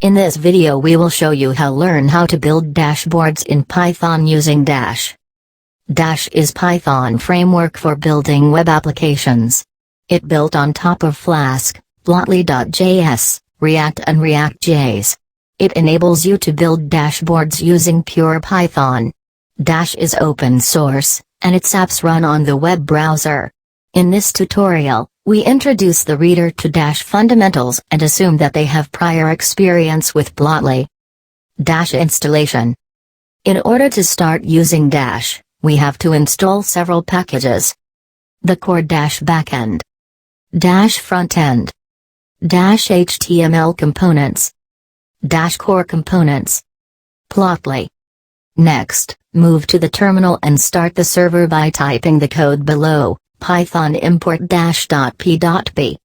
In this video we will show you how to build dashboards in Python using Dash. Dash is Python framework for building web applications. It built on top of Flask, Plotly.js, React and React.js. It enables you to build dashboards using pure Python. Dash is open source, and its apps run on the web browser. In this tutorial, we introduce the reader to Dash fundamentals and assume that they have prior experience with Plotly. Dash installation. In order to start using Dash, we have to install several packages. The core Dash backend, Dash frontend, Dash HTML components, Dash core components, Plotly. Next, move to the terminal and start the server by typing the code below. Python import dash.p.p.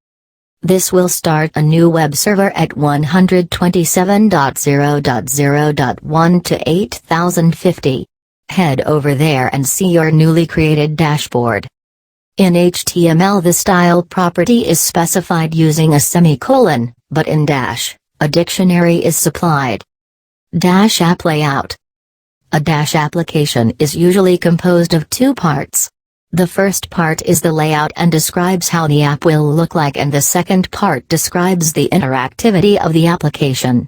This will start a new web server at 127.0.0.1 to 8050. Head over there and see your newly created dashboard. In HTML the style property is specified using a semicolon, but in Dash, a dictionary is supplied. Dash app layout. A Dash application is usually composed of two parts. The first part is the layout and describes how the app will look like, and the second part describes the interactivity of the application.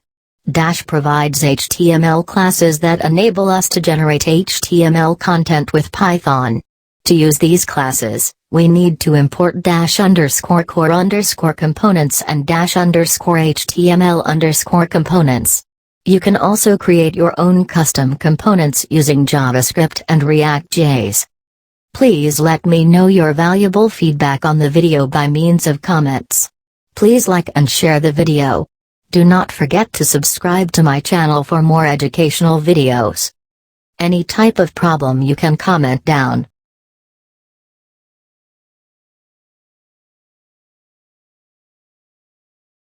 Dash provides HTML classes that enable us to generate HTML content with Python. To use these classes, we need to import dash_core_components and dash_HTML_components. You can also create your own custom components using JavaScript and React.js. Please let me know your valuable feedback on the video by means of comments. Please like and share the video. Do not forget to subscribe to my channel for more educational videos. Any type of problem you can comment down.